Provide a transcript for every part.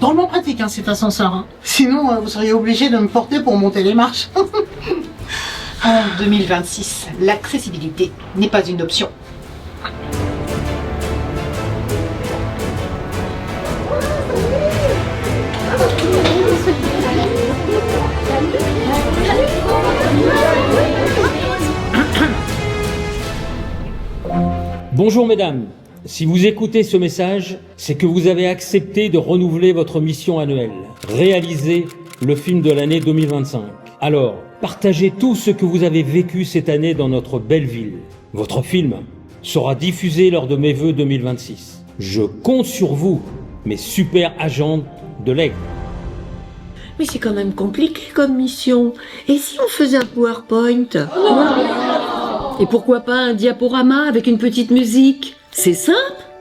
Drôlement pratique cet ascenseur. Hein. Sinon, vous seriez obligé de me porter pour monter les marches. En 2026, l'accessibilité n'est pas une option. Bonjour mesdames, si vous écoutez ce message, c'est que vous avez accepté de renouveler votre mission annuelle, réaliser le film de l'année 2025. Alors, partagez tout ce que vous avez vécu cette année dans notre belle ville. Votre film sera diffusé lors de mes vœux 2026. Je compte sur vous, mes super agents de l'Aigle. Mais c'est quand même compliqué comme mission. Et si on faisait un PowerPoint? Et pourquoi pas un diaporama avec une petite musique? C'est simple,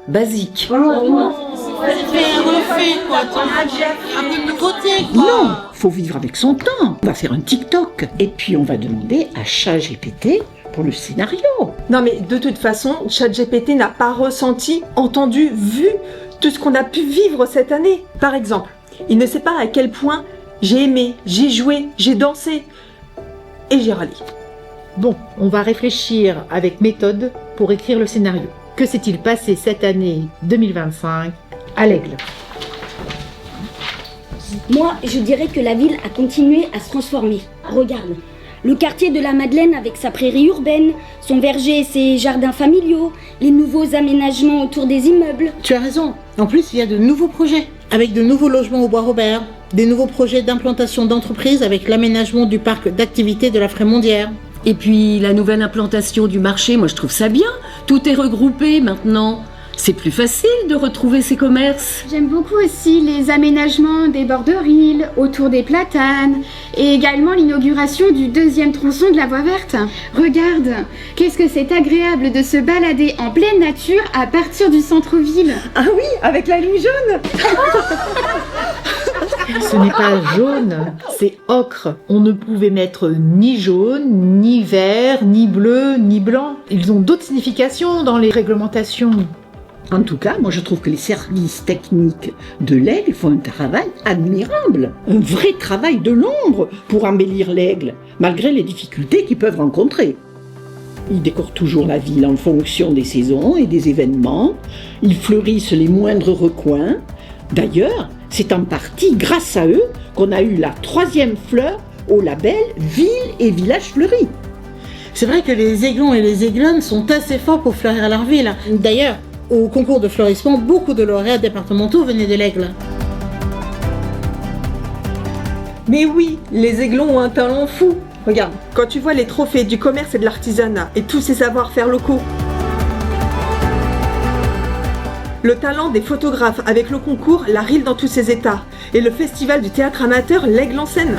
basique. C'est refait, quoi. Un peu de côté, quoi. Non, faut vivre avec son temps. On va faire un TikTok. Et puis on va demander à ChatGPT pour le scénario. Non mais de toute façon, ChatGPT n'a pas ressenti, entendu, vu tout ce qu'on a pu vivre cette année. Par exemple, il ne sait pas à quel point j'ai aimé, j'ai joué, j'ai dansé et j'ai râlé. Bon, on va réfléchir avec méthode pour écrire le scénario. Que s'est-il passé cette année 2025 à l'Aigle? Moi, je dirais que la ville a continué à se transformer. Regarde, le quartier de la Madeleine avec sa prairie urbaine, son verger et ses jardins familiaux, les nouveaux aménagements autour des immeubles. Tu as raison. En plus, il y a de nouveaux projets, avec de nouveaux logements au Bois-Robert, des nouveaux projets d'implantation d'entreprises avec l'aménagement du parc d'activités de la Frémondière. Et puis la nouvelle implantation du marché, moi je trouve ça bien. Tout est regroupé maintenant. C'est plus facile de retrouver ces commerces. J'aime beaucoup aussi les aménagements des bords de Rille, autour des platanes, et également l'inauguration du 2e tronçon de la voie verte. Regarde, qu'est-ce que c'est agréable de se balader en pleine nature à partir du centre-ville. Ah oui, avec la ligne jaune. Ce n'est pas jaune, c'est ocre. On ne pouvait mettre ni jaune, ni vert, ni bleu, ni blanc. Ils ont d'autres significations dans les réglementations. En tout cas, moi je trouve que les services techniques de l'Aigle font un travail admirable. Un vrai travail de l'ombre pour embellir l'Aigle, malgré les difficultés qu'ils peuvent rencontrer. Ils décorent toujours la ville en fonction des saisons et des événements. Ils fleurissent les moindres recoins. D'ailleurs, c'est en partie grâce à eux qu'on a eu la 3e fleur au label Ville et Village Fleuri. C'est vrai que les aiglons et les aiglonnes sont assez forts pour fleurir leur ville. D'ailleurs, au concours de fleurissement, beaucoup de lauréats départementaux venaient de l'Aigle. Mais oui, les aiglons ont un talent fou. Regarde, quand tu vois les trophées du commerce et de l'artisanat et tous ces savoir-faire locaux. Le talent des photographes avec le concours La Rille dans tous ses états et le festival du théâtre amateur L'Aigle en scène.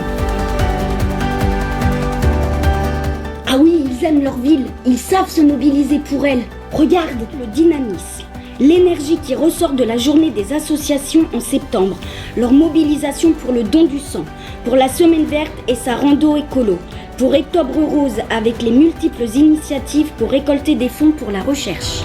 Ah oui, ils aiment leur ville, ils savent se mobiliser pour elle. Regarde le dynamisme, l'énergie qui ressort de la journée des associations en septembre, leur mobilisation pour le don du sang, pour la semaine verte et sa rando écolo, pour Octobre Rose avec les multiples initiatives pour récolter des fonds pour la recherche.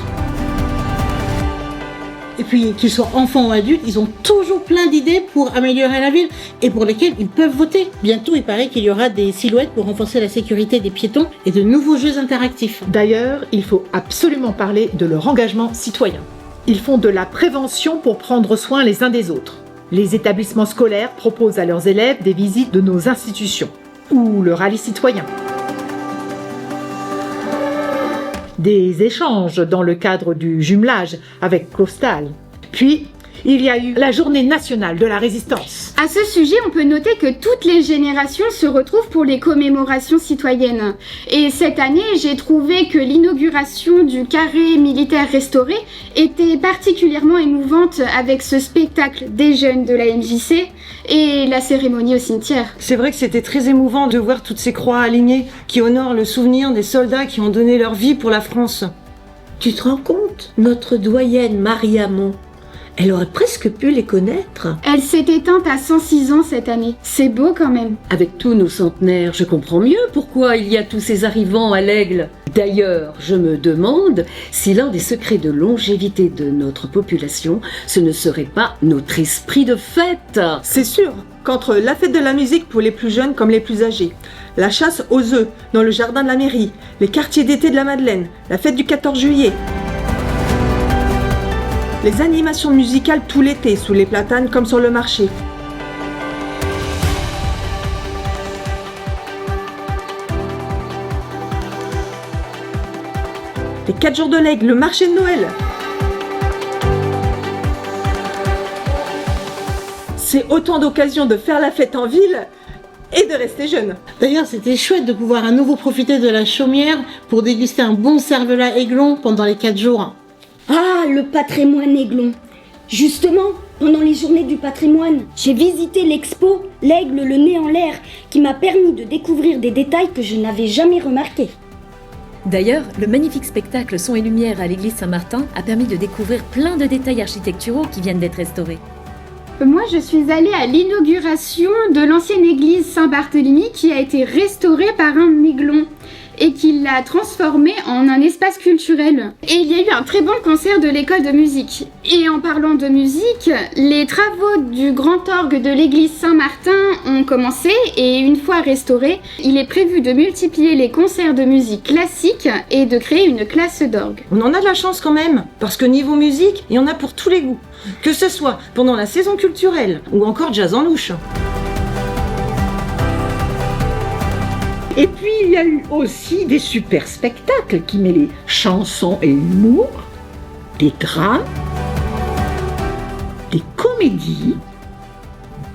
Et puis, qu'ils soient enfants ou adultes, ils ont toujours plein d'idées pour améliorer la ville et pour lesquelles ils peuvent voter. Bientôt, il paraît qu'il y aura des silhouettes pour renforcer la sécurité des piétons et de nouveaux jeux interactifs. D'ailleurs, il faut absolument parler de leur engagement citoyen. Ils font de la prévention pour prendre soin les uns des autres. Les établissements scolaires proposent à leurs élèves des visites de nos institutions ou le rallye citoyen. Des échanges dans le cadre du jumelage avec Costal. Puis, Il y a eu la journée nationale de la résistance. À ce sujet, on peut noter que toutes les générations se retrouvent pour les commémorations citoyennes. Et cette année, j'ai trouvé que l'inauguration du carré militaire restauré était particulièrement émouvante avec ce spectacle des jeunes de la MJC et la cérémonie au cimetière. C'est vrai que c'était très émouvant de voir toutes ces croix alignées qui honorent le souvenir des soldats qui ont donné leur vie pour la France. Tu te rends compte? Notre doyenne Marie Hamon, elle aurait presque pu les connaître. Elle s'est éteinte à 106 ans cette année. C'est beau quand même. Avec tous nos centenaires, je comprends mieux pourquoi il y a tous ces arrivants à l'Aigle. D'ailleurs, je me demande si l'un des secrets de longévité de notre population, ce ne serait pas notre esprit de fête. C'est sûr qu'entre la fête de la musique pour les plus jeunes comme les plus âgés, la chasse aux œufs dans le jardin de la mairie, les quartiers d'été de la Madeleine, la fête du 14 juillet, les animations musicales tout l'été sous les platanes comme sur le marché, les 4 jours de l'Aigle, le marché de Noël. C'est autant d'occasions de faire la fête en ville et de rester jeune. D'ailleurs, c'était chouette de pouvoir à nouveau profiter de la chaumière pour déguster un bon cervelas aiglon pendant les 4 jours. Ah, le patrimoine aiglon. Justement, pendant les journées du patrimoine, j'ai visité l'expo L'Aigle le nez en l'air qui m'a permis de découvrir des détails que je n'avais jamais remarqués. D'ailleurs, le magnifique spectacle Son et Lumière à l'église Saint-Martin a permis de découvrir plein de détails architecturaux qui viennent d'être restaurés. Moi, je suis allée à l'inauguration de l'ancienne église Saint-Barthélemy qui a été restaurée par un aiglon et qui l'a transformée en un espace culturel. Et il y a eu un très bon concert de l'école de musique. Et en parlant de musique, les travaux du grand orgue de l'église Saint-Martin ont commencé et une fois restauré, il est prévu de multiplier les concerts de musique classique et de créer une classe d'orgue. On en a de la chance quand même, parce que niveau musique, il y en a pour tous les goûts. Que ce soit pendant la saison culturelle ou encore jazz en louche. Et puis il y a eu aussi des super spectacles qui mêlaient chansons et humour, des drames, des comédies,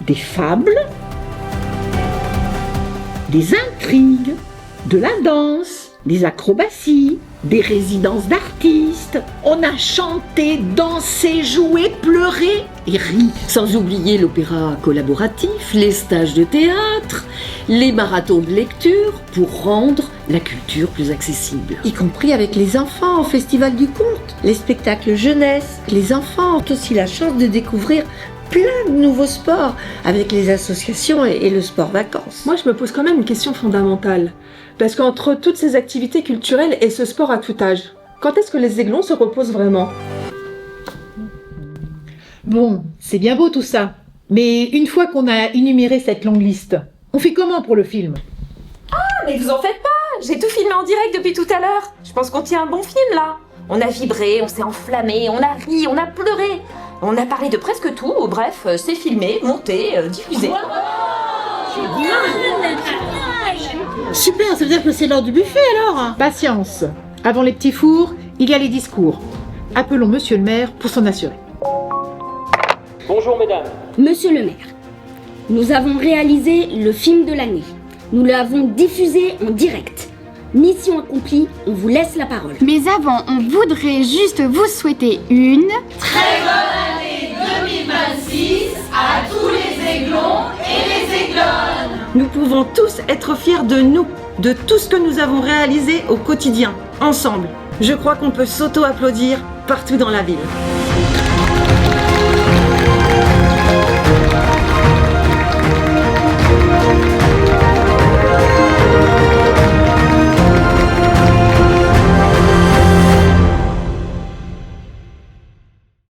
des fables, des intrigues, de la danse, des acrobaties, des résidences d'artistes. On a chanté, dansé, joué, pleuré et ri. Sans oublier l'opéra collaboratif, les stages de théâtre, les marathons de lecture pour rendre la culture plus accessible. Y compris avec les enfants au Festival du Conte, les spectacles jeunesse. Les enfants ont aussi la chance de découvrir plein de nouveaux sports avec les associations et le sport vacances. Moi, je me pose quand même une question fondamentale. Parce qu'entre toutes ces activités culturelles et ce sport à tout âge, quand est-ce que les aiglons se reposent vraiment? Bon, c'est bien beau tout ça. Mais une fois qu'on a énuméré cette longue liste, on fait comment pour le film? Ah, mais vous en faites pas! J'ai tout filmé en direct depuis tout à l'heure. Je pense qu'on tient un bon film là. On a vibré, on s'est enflammé, on a ri, on a pleuré. On a parlé de presque tout. Bref, c'est filmé, monté, diffusé. Super, ça veut dire que c'est l'heure du buffet alors. Patience. Avant les petits fours, il y a les discours. Appelons Monsieur le maire pour s'en assurer. Bonjour mesdames. Monsieur le maire, nous avons réalisé le film de l'année. Nous l'avons diffusé en direct. Mission accomplie, on vous laisse la parole. Mais avant, on voudrait juste vous souhaiter une très bonne année 2026 à tous les aiglons et les aiglonnes. Nous pouvons tous être fiers de nous, de tout ce que nous avons réalisé au quotidien, ensemble. Je crois qu'on peut s'auto-applaudir partout dans la ville.